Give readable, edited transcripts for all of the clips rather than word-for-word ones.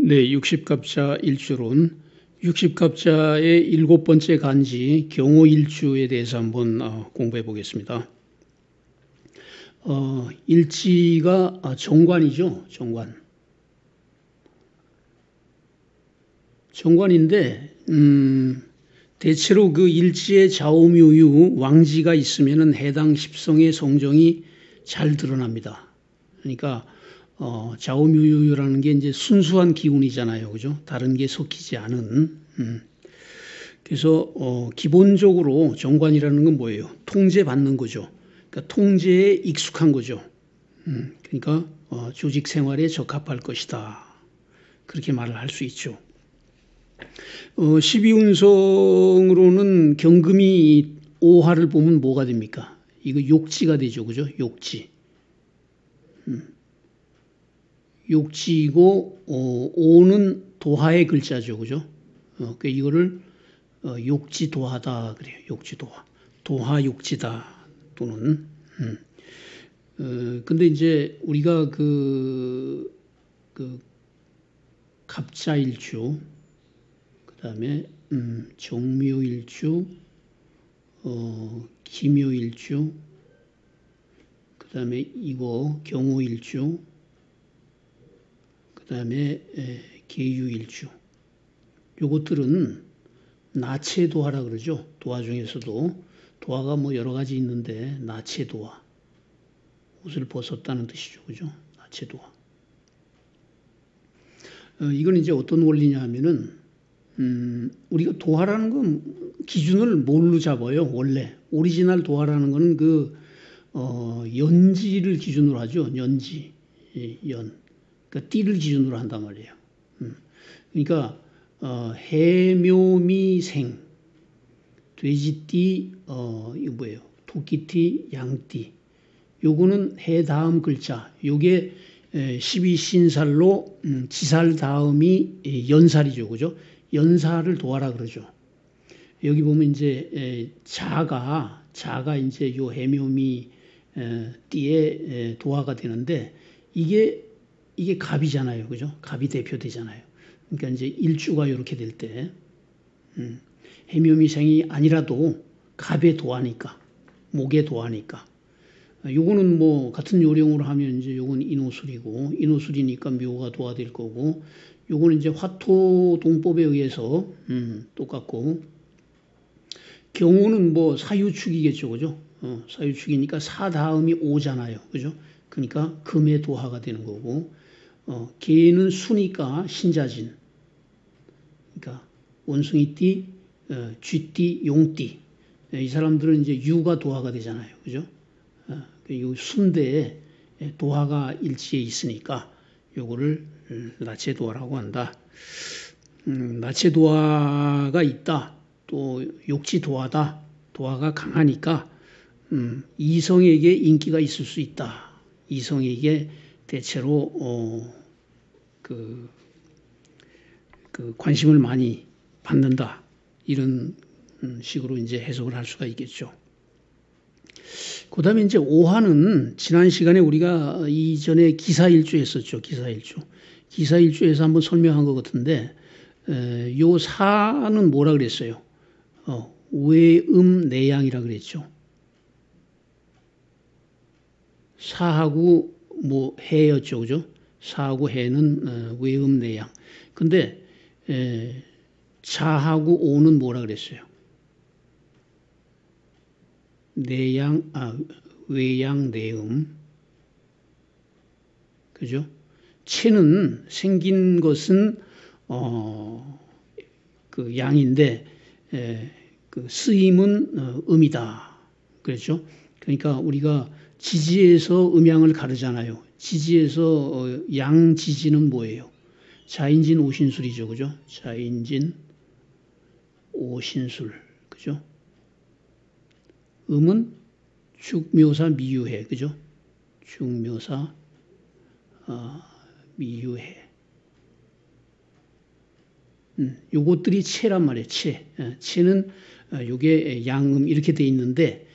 네, 60갑자 일주론, 60갑자의 7번째 간지 경호일주에 대해서 한번 공부해 보겠습니다. 일지가 정관이죠. 정관인데 대체로 그 일지의 좌우묘유 왕지가 있으면은 해당 십성의 성정이 잘 드러납니다. 그러니까 좌우묘유라는 게 이제 순수한 기운이잖아요. 그죠? 다른 게 섞이지 않은. 그래서 기본적으로 정관이라는 건 뭐예요? 통제받는 거죠. 그러니까 통제에 익숙한 거죠. 그러니까 조직 생활에 적합할 것이다. 그렇게 말을 할 수 있죠. 12운성으로는 경금이 오화를 보면 뭐가 됩니까? 이거 욕지가 되죠. 그죠? 욕지. 욕지이고 오는 도화의 글자죠. 그죠? 그러니까 이거를 욕지도화다 그래요. 욕지도화. 도화 욕지다 또는 근데 이제 우리가 그 갑자일주 그다음에 정묘일주 기묘일주 그다음에 이거 경호일주 그다음에 계유일주 요것들은 나체도화라 그러죠. 도화 중에서도 도화가 뭐 여러 가지 있는데 나체도화 옷을 벗었다는 뜻이죠. 그죠? 나체도화. 이건 이제 어떤 원리냐 하면은 우리가 도화라는 건 기준을 뭘로 잡아요? 원래 오리지널 도화라는 거는 연지를 기준으로 하죠. 연지, 그러니까 띠를 기준으로 한단 말이에요. 그러니까 해묘미생, 돼지띠, 이거 뭐예요? 토끼띠, 양띠. 요거는 해 다음 글자. 요게 12신살로 지살 다음이 연살이죠. 그죠? 연살을 도하라 그러죠. 여기 보면 이제 자가 이제 요 해묘미 띠에 도화가 되는데 이게 갑이잖아요. 그죠? 갑이 대표되잖아요. 그러니까 이제 일주가 이렇게 될 때 해묘미생이 아니라도 갑의 도화니까 목의 도화니까 요거는 뭐 같은 요령으로 하면 이제 요건 인호술이니까 묘가 도화될 거고 요거는 이제 화토동법에 의해서 똑같고 경우는 뭐 사유축이겠죠. 그죠? 사유축이니까 사 다음이 오잖아요. 그죠? 그러니까 금의 도화가 되는 거고 개는 수니까 신자진 그러니까 원숭이띠, 쥐띠, 용띠 이 사람들은 이제 유가 도화가 되잖아요. 그죠? 이 순대에 도화가 일지에 있으니까 요거를 나체도화라고 한다. 나체도화가 있다. 또 욕지도화다. 도화가 강하니까 이성에게 인기가 있을 수 있다. 이성에게 대체로 그 관심을 많이 받는다. 이런 식으로 이제 해석을 할 수가 있겠죠. 그 다음에 이제 오화는 지난 시간에 우리가 이전에 기사일주 했었죠. 기사일주에서 한번 설명한 것 같은데, 요 사는 뭐라 그랬어요? 외음내양이라 그랬죠. 사하고 뭐 해였죠. 그죠? 사하고 해는 외음내양. 근데, 자하고 오는 뭐라 그랬어요? 외양, 내음. 그죠? 체는 생긴 것은, 그 양인데, 그 쓰임은 음이다. 그렇죠? 그러니까 우리가 지지에서 음양을 가르잖아요. 지지에서 양지지는 뭐예요? 자인진 오신술이죠. 그죠? 자인진 오신술. 그죠? 음은 축묘사 미유해. 그죠? 축묘사 미유해. 요것들이 체란 말이에요. 체는 요게 양음 이렇게 돼 있는데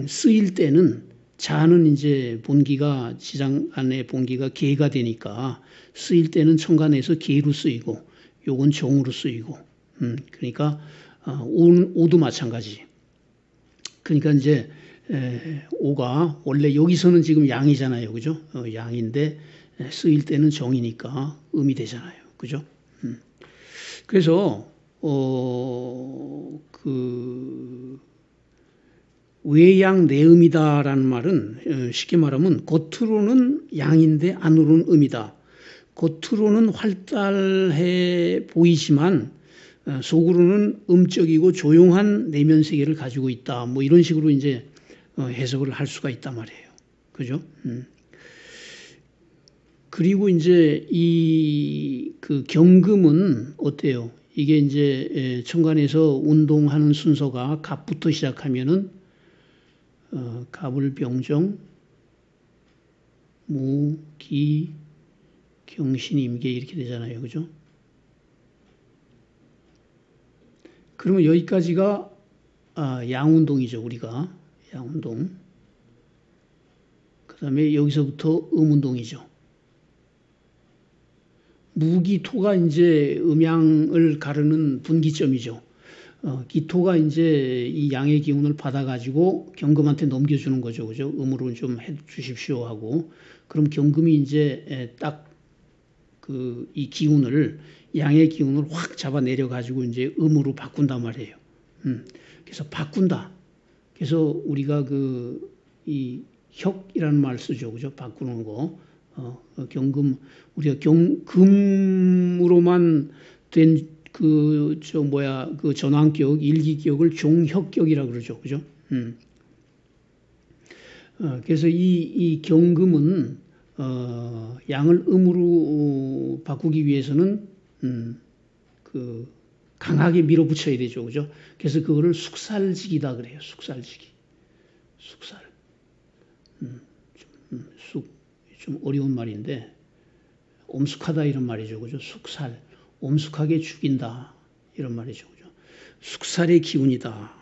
쓰일 때는 자는 이제 본기가 지장 안에 본기가 계가 되니까 쓰일 때는 천간에서 계로 쓰이고 요건 정으로 쓰이고 그러니까 오도 마찬가지. 그러니까 이제 오가 원래 여기서는 지금 양이잖아요, 그죠? 양인데 쓰일 때는 정이니까 음이 되잖아요, 그죠? 그래서 외양 내음이다라는 말은 쉽게 말하면 겉으로는 양인데 안으로는 음이다. 겉으로는 활달해 보이지만 속으로는 음적이고 조용한 내면 세계를 가지고 있다. 뭐 이런 식으로 이제 해석을 할 수가 있단 말이에요. 그죠? 그리고 이제 그 경금은 어때요? 이게 이제 천간에서 운동하는 순서가 갑부터 시작하면은 갑을 병정, 무, 기, 경신, 임계 이렇게 되잖아요. 그죠? 그러면 여기까지가 양운동이죠. 우리가 양운동. 그 다음에 여기서부터 음운동이죠. 무기토가 이제 음양을 가르는 분기점이죠. 기토가 이제 이 양의 기운을 받아가지고 경금한테 넘겨주는 거죠. 그죠? 음으로 좀 해 주십시오 하고. 그럼 경금이 이제 딱 이 기운을, 양의 기운을 확 잡아내려가지고 이제 음으로 바꾼단 말이에요. 그래서 바꾼다. 그래서 우리가 이 혁이라는 말 쓰죠. 그죠? 바꾸는 거. 경금, 우리가 금으로만 된 전환격, 일기격을 종혁격이라고 그러죠. 그죠? 그래서 이 경금은, 양을 음으로 바꾸기 위해서는, 강하게 밀어붙여야 되죠. 그죠? 그래서 그거를 숙살직이다 그래요. 숙살직이. 숙살. 좀 어려운 말인데, 엄숙하다 이런 말이죠. 그죠? 숙살. 엄숙하게 죽인다. 이런 말이죠. 그죠? 숙살의 기운이다.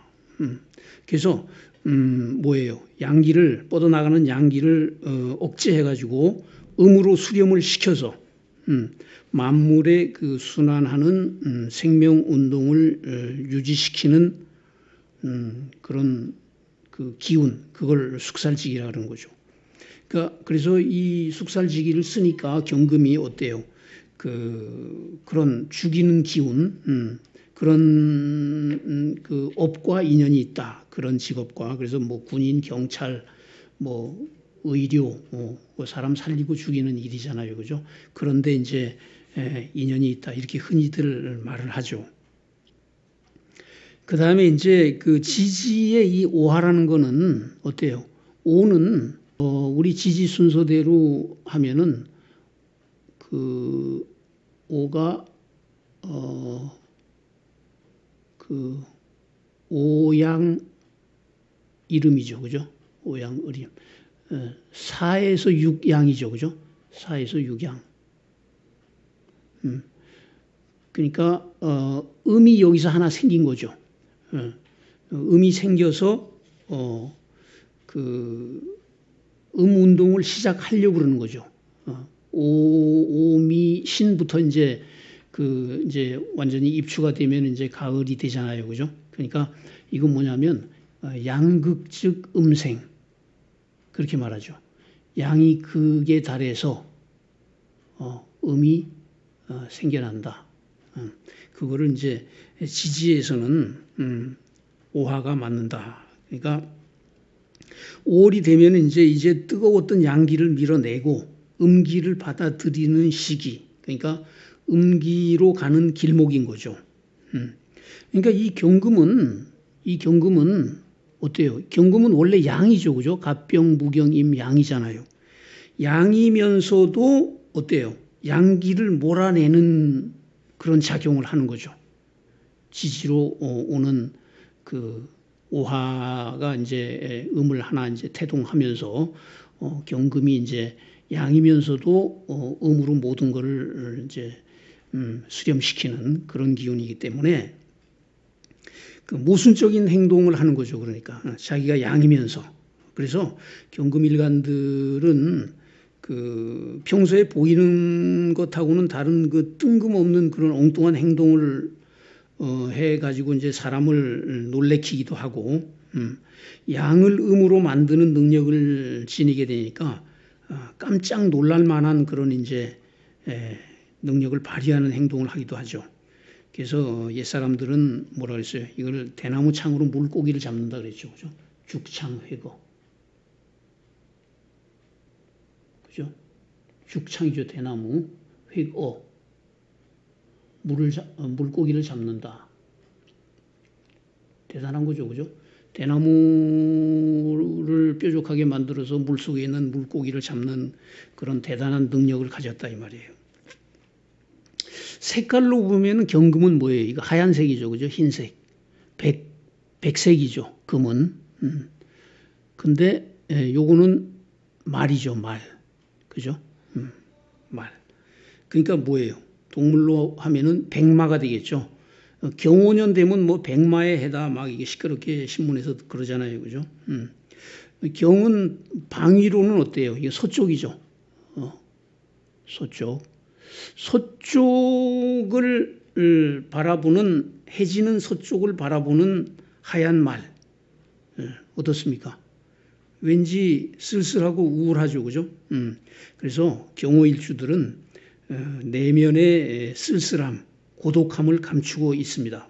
그래서, 뭐예요? 양기를, 뻗어나가는 양기를, 억제해가지고, 음으로 수렴을 시켜서, 만물의 순환하는 생명 운동을 유지시키는, 그런 기운, 그걸 숙살직이라고 하는 거죠. 그래서 이 숙살지기를 쓰니까 경금이 어때요? 그런 죽이는 기운, 그런 업과 인연이 있다. 그런 직업과. 그래서 뭐 군인, 경찰, 뭐 의료, 사람 살리고 죽이는 일이잖아요. 그죠? 그런데 이제 인연이 있다. 이렇게 흔히들 말을 하죠. 그 다음에 이제 지지의 이 오하라는 거는 어때요? 오는 우리 지지 순서대로 하면은 오가 오양 이름이죠. 그죠? 오양 이름. 4에서 6양이죠. 그죠? 4에서 6양. 그러니까 음이 여기서 하나 생긴 거죠. 음이 생겨서 운동을 시작하려고 그러는 거죠. 오미 신부터 이제 이제 완전히 입추가 되면 이제 가을이 되잖아요. 그죠? 그러니까 이건 뭐냐면 양극즉 음생. 그렇게 말하죠. 양이 극에 달해서 음이 생겨난다. 그거를 이제 지지에서는 오하가 맞는다. 그러니까 5월이 되면 이제 뜨거웠던 양기를 밀어내고 음기를 받아들이는 시기. 그러니까 음기로 가는 길목인 거죠. 그러니까 이 경금은 어때요? 경금은 원래 양이죠. 그죠? 갑병, 무경, 임, 양이잖아요. 양이면서도 어때요? 양기를 몰아내는 그런 작용을 하는 거죠. 지지로 오는 오하가 이제 음을 하나 이제 태동하면서 경금이 이제 양이면서도 음으로 모든 것을 이제 수렴시키는 그런 기운이기 때문에 모순적인 행동을 하는 거죠. 그러니까 자기가 양이면서 그래서 경금일간들은 그 평소에 보이는 것하고는 다른 그 뜬금없는 그런 엉뚱한 행동을 해가지고 이제 사람을 놀래키기도 하고, 양을 음으로 만드는 능력을 지니게 되니까 깜짝 놀랄 만한 그런 이제 능력을 발휘하는 행동을 하기도 하죠. 그래서 옛사람들은 뭐라 그랬어요? 이걸 대나무 창으로 물고기를 잡는다 그랬죠. 그죠? 죽창회거. 그죠? 죽창이죠. 대나무. 회거. 물고기를 잡는다. 대단한 거죠. 그죠? 대나무를 뾰족하게 만들어서 물속에 있는 물고기를 잡는 그런 대단한 능력을 가졌다 이 말이에요. 색깔로 보면 경금은 뭐예요? 이거 하얀색이죠. 그죠? 흰색. 백색이죠. 금은. 근데 요거는 말이죠. 말. 그죠? 말. 그러니까 뭐예요? 동물로 하면은 백마가 되겠죠. 경호년 되면 뭐 백마의 해다 막 이게 시끄럽게 신문에서 그러잖아요. 그죠? 경은 방위로는 어때요? 이게 서쪽이죠. 서쪽. 서쪽을 바라보는, 해지는 서쪽을 바라보는 하얀 말. 어떻습니까? 왠지 쓸쓸하고 우울하죠. 그죠? 그래서 경호일주들은 내면의 쓸쓸함, 고독함을 감추고 있습니다.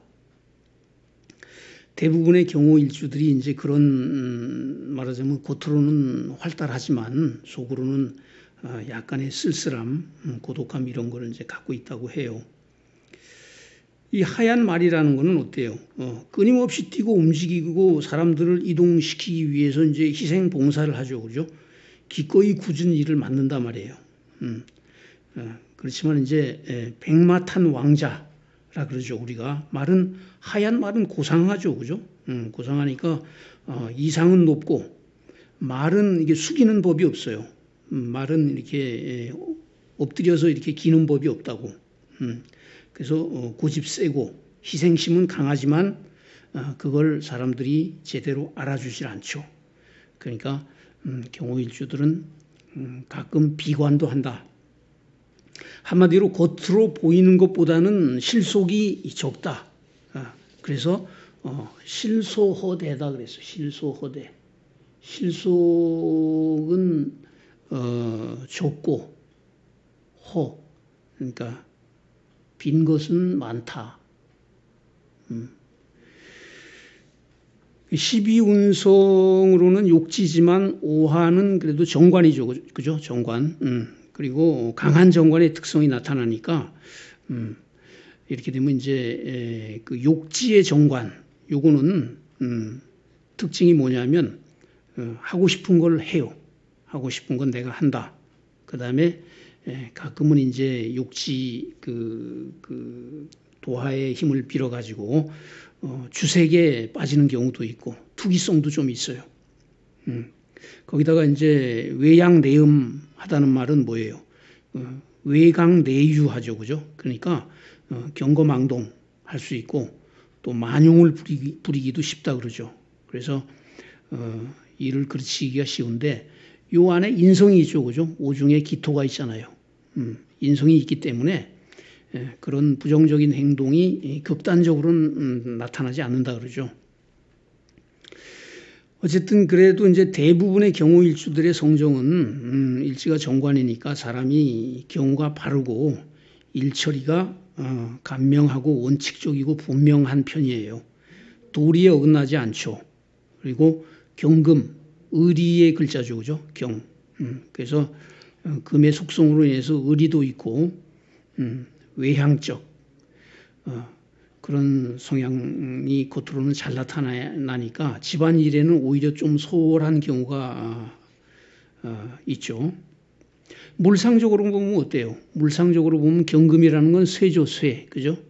대부분의 경호일주들이 이제 그런 말하자면 겉으로는 활달하지만 속으로는 약간의 쓸쓸함, 고독함 이런 거를 이제 갖고 있다고 해요. 이 하얀 말이라는 거는 어때요? 끊임없이 뛰고 움직이고 사람들을 이동시키기 위해서 이제 희생 봉사를 하죠. 그죠? 기꺼이 굳은 일을 맡는단 말이에요. 그렇지만 이제 백마 탄 왕자라 그러죠. 우리가 말은 하얀 말은 고상하죠. 그죠? 고상하니까 이상은 높고 말은 이게 숙이는 법이 없어요. 말은 이렇게 엎드려서 이렇게 기는 법이 없다고. 그래서 고집 세고 희생심은 강하지만 그걸 사람들이 제대로 알아주질 않죠. 그러니까 경호일주들은 가끔 비관도 한다. 한마디로 겉으로 보이는 것보다는 실속이 적다. 그래서 실소허대다 그랬어요. 실소허대. 실속은 적고 허 그러니까 빈 것은 많다. 12운성으로는 욕지지만 오화는 그래도 정관이죠. 그죠? 정관. 그리고 강한 정관의 특성이 나타나니까 이렇게 되면 이제 그 욕지의 정관 요거는 특징이 뭐냐면 하고 싶은 걸 해요. 하고 싶은 건 내가 한다. 그 다음에 가끔은 이제 욕지 그 도하의 힘을 빌어 가지고 주색에 빠지는 경우도 있고 투기성도 좀 있어요. 거기다가 이제 외양내음 하다는 말은 뭐예요? 외강내유하죠, 그죠? 그러니까 경거망동 할 수 있고 또 만용을 부리기도 쉽다 그러죠. 그래서 이를 그르치기가 쉬운데 요 안에 인성이 있죠, 그죠? 오중에 기토가 있잖아요. 인성이 있기 때문에 그런 부정적인 행동이 극단적으로는 나타나지 않는다 그러죠. 어쨌든 그래도 이제 대부분의 경호일주들의 성정은 일지가 정관이니까 사람이 경호가 바르고 일처리가 간명하고 원칙적이고 분명한 편이에요. 도리에 어긋나지 않죠. 그리고 경금, 의리의 글자죠, 그죠? 경. 그래서 금의 속성으로 인해서 의리도 있고 외향적 그런 성향이 겉으로는 잘 나타나니까 집안일에는 오히려 좀 소홀한 경우가 있죠. 물상적으로 보면 어때요? 물상적으로 보면 경금이라는 건 쇠죠, 쇠. 그죠?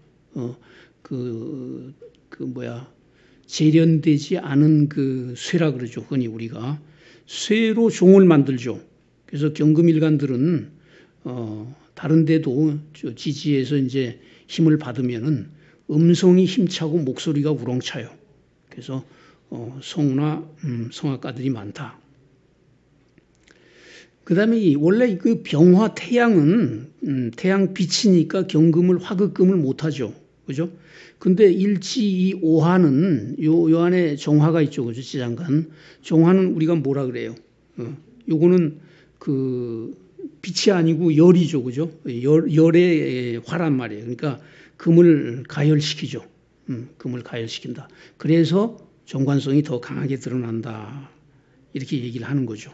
재련되지 않은 그 쇠라 그러죠. 흔히 우리가. 쇠로 종을 만들죠. 그래서 경금일간들은 다른 데도 지지에서 이제 힘을 받으면은 음성이 힘차고 목소리가 우렁차요. 그래서 성우나 성악가들이 많다. 그다음에 원래 그 병화 태양은 태양 빛이니까 경금을 화극금을 못하죠, 그죠? 근데 일지 이 오화는 요 안에 정화가 있죠, 그죠? 지장간 정화는 우리가 뭐라 그래요? 요거는 그 빛이 아니고 열이죠, 그죠? 열의 화란 말이에요. 그러니까 금을 가열시키죠. 금을 가열시킨다. 그래서 정관성이 더 강하게 드러난다. 이렇게 얘기를 하는 거죠.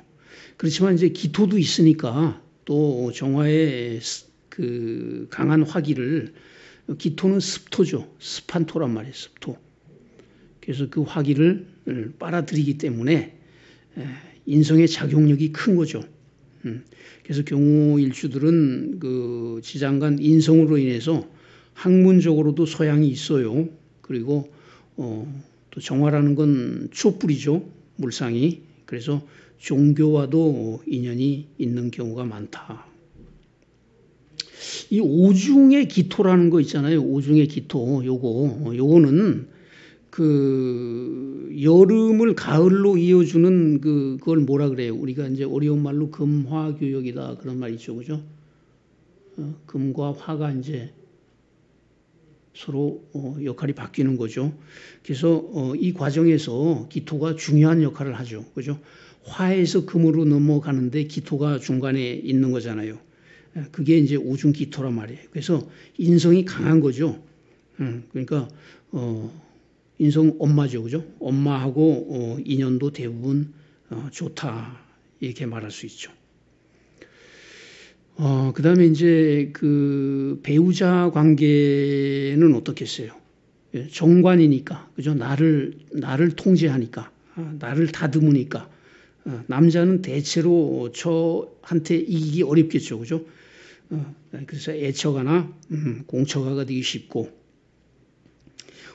그렇지만 이제 기토도 있으니까 또 정화의 그 강한 화기를 기토는 습토죠. 습한 토란 말이에요. 습토. 그래서 그 화기를 빨아들이기 때문에 인성의 작용력이 큰 거죠. 그래서 경호일주들은 그 지장간 인성으로 인해서 학문적으로도 소양이 있어요. 그리고 또 정화라는 건 촛불이죠. 물상이. 그래서 종교와도 인연이 있는 경우가 많다. 이 오중의 기토라는 거 있잖아요. 오중의 기토. 요거는 그 여름을 가을로 이어주는 그걸 뭐라 그래요? 우리가 이제 어려운 말로 금화교역이다 그런 말 있죠, 그죠? 금과 화가 이제 서로 역할이 바뀌는 거죠. 그래서 이 과정에서 기토가 중요한 역할을 하죠, 그죠? 화에서 금으로 넘어가는데 기토가 중간에 있는 거잖아요. 그게 이제 오중 기토란 말이에요. 그래서 인성이 강한 거죠. 그러니까 인성 엄마죠, 그죠? 엄마하고 인연도 대부분 좋다 이렇게 말할 수 있죠. 그 다음에 이제 그 배우자 관계는 어떻겠어요? 정관이니까, 그죠? 나를 통제하니까, 나를 다듬으니까. 남자는 대체로 저한테 이기기 어렵겠죠, 그죠? 그래서 애처가나 공처가가 되기 쉽고,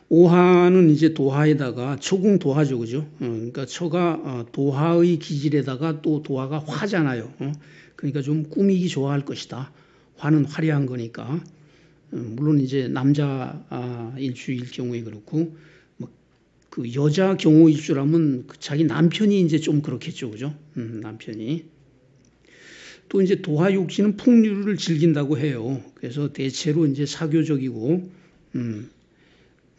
오화는 이제 도화에다가 초궁 도화죠, 그죠? 그러니까 처가 도화의 기질에다가 또 도화가 화잖아요. 그러니까 좀 꾸미기 좋아할 것이다. 화는 화려한 거니까. 물론 이제 남자 일주일 경우에 그렇고, 그 여자 경우 일주라면 자기 남편이 이제 좀 그렇겠죠, 그죠? 남편이. 또 이제 도화 육지는 풍류를 즐긴다고 해요. 그래서 대체로 이제 사교적이고,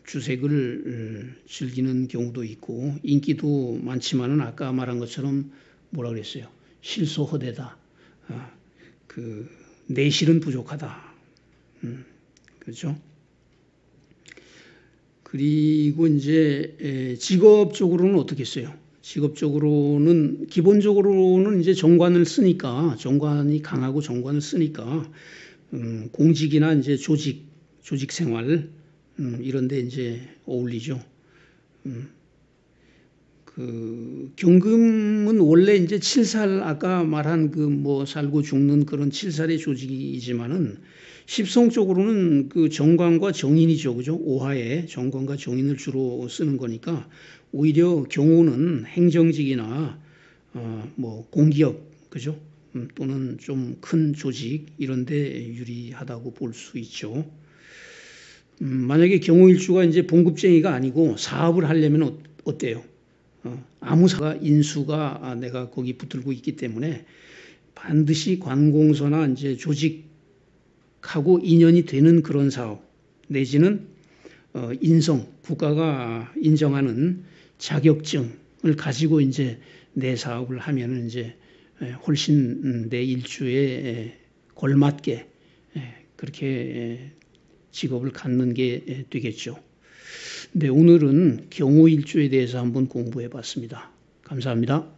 주색을 즐기는 경우도 있고, 인기도 많지만은 아까 말한 것처럼 뭐라 그랬어요? 실소허대다. 그 내실은 부족하다. 그렇죠? 그리고 이제 직업적으로는 어떻게 써요? 직업적으로는 기본적으로는 이제 정관을 쓰니까 정관이 강하고 정관을 쓰니까 공직이나 이제 조직 생활 이런데 이제 어울리죠. 그 경금은 원래 이제 7살 아까 말한 그 뭐 살고 죽는 그런 7살의 조직이지만은 십성적으로는 그 정관과 정인이죠, 그죠? 오화에 정관과 정인을 주로 쓰는 거니까 오히려 경호는 행정직이나 뭐 공기업, 그죠? 또는 좀 큰 조직 이런데 유리하다고 볼 수 있죠. 만약에 경호일주가 이제 봉급쟁이가 아니고 사업을 하려면 어때요? 아무 사가 인수가 내가 거기 붙들고 있기 때문에 반드시 관공서나 이제 조직하고 인연이 되는 그런 사업 내지는 인성 국가가 인정하는 자격증을 가지고 이제 내 사업을 하면은 이제 훨씬 내 일주에 걸맞게 그렇게 직업을 갖는 게 되겠죠. 네, 오늘은 경호일주에 대해서 한번 공부해 봤습니다. 감사합니다.